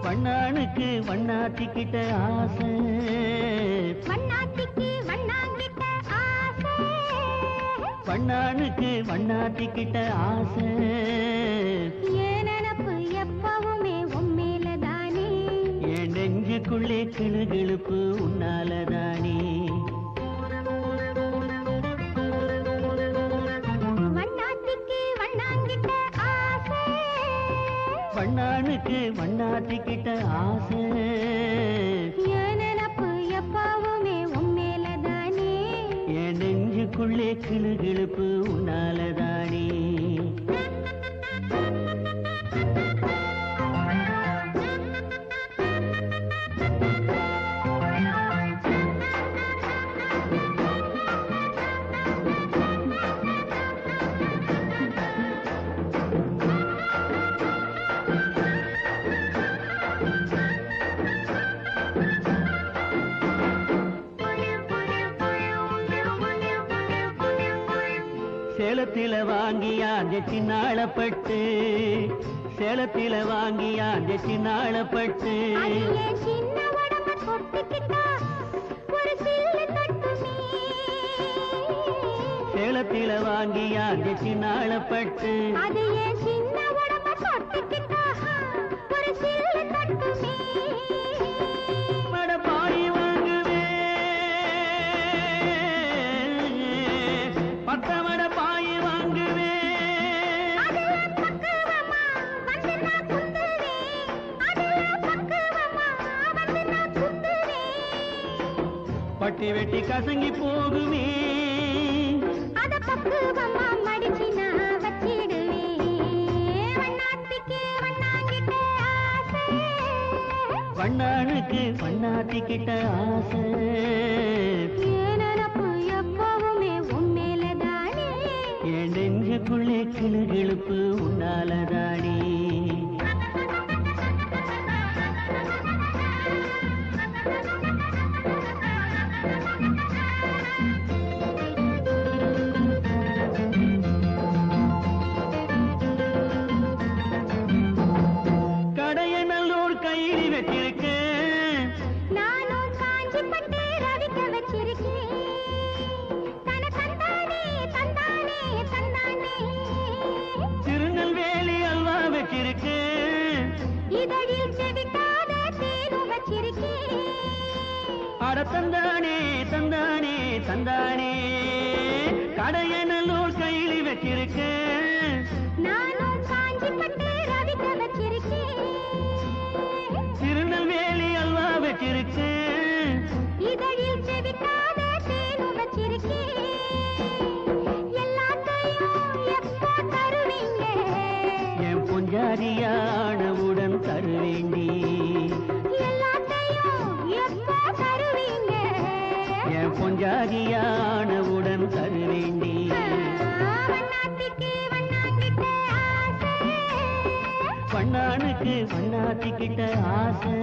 வண்ணானுக்கு வண்ணாத்திக்கிட்ட ஆசை வண்ணாத்திக்கு வண்ணாங்கிட்ட ஆசை வண்ணானுக்கு வண்ணாத்திக்கிட்ட ஆசை என் நினப்பு எப்பவுமே உண்மையிலதானே என் நெஞ்சுக்குள்ளே கிளுகிழுப்பு உன்னாலதானே வண்ணாத்திக்கு வண்ணாங்கிட்ட ஆசை வண்ணானுக்கு வண்ணாத்திக்கிட்ட ஆசை என் நினப்பு எப்பவுமே உண்மையிலதானே என் நெஞ்சுக்குள்ளே கிளுகிழுப்பு உன்னாலதானே சேலத்தில வாங்கியாந்த சின்னாளப்பட்டு சேலத்தில வாங்கியாந்த சின்னாளப்பட்டு அதிலே சின்ன உடம்ப தொட்டுக்கிட்டா ஒரு சில்லு தட்டுமே சேலத்தில வாங்கியாந்த சின்னாளப்பட்டு அது ஏன் சின்ன உடம்ப தொட்டுக்கிட்டா ஒரு சில்லு தட்டுமே மடப்பாய் வாங்குவே பத்த மடப்பாய் வாங்குவே அதுல பக்குவமா வந்து நான் குத்துவேன் அதுல பக்குவமா வந்து நான் குத்துவேன் பட்டி வெட்டி கசங்கி போகுமே அத பக்குவமா மடிச்சு நான் வச்சிடுவேன் வண்ணாத்திக்கு வண்ணாங்கிட்ட ஆசை வண்ணானுக்கு வண்ணாத்திக்கிட்ட ஆசை என் நினப்பு எப்பவுமே உண்மையிலதானே என் நெஞ்சுக்குள்ளே கிளுகிழுப்பு உன்னாலதானே கடைய நல்லோர் கையில் வச்சிருக்கேன் நானும் காஞ்சி பட்டு ரவிக்க வச்சிருக்கேன் தன தந்தானே தந்தானே தந்தானே திருநெல்வேலி அல்வா வச்சிருக்கேன் இதழில் செவிக்காத தேனும் வச்சிருக்கேன் அட தந்தானே தந்தானே தந்தானே கடைய நல்லோர் கையில் வச்சிருக்கேன் நானும் காஞ்சி பட்டு ரவிக்க வச்சிருக்கேன் திருநெல்வேலி அல்வா வச்சிருக்கேன் இதழில் செவிக்காத தேனும் வச்சிருக்கேன் எல்லாத்தையும் எப்போ தருவீங்க என் பொஞ்சாரியானவுடன் தருவேண்டி எல்லாத்தையும் எப்போ தருவீங்க என் பொஞ்சாரியானவுடன் தருவேண்டி வண்ணாத்திக்கு வண்ணாங்கிட்ட ஆசை வண்ணானுக்கு வண்ணாத்திக்கிட்ட ஆசை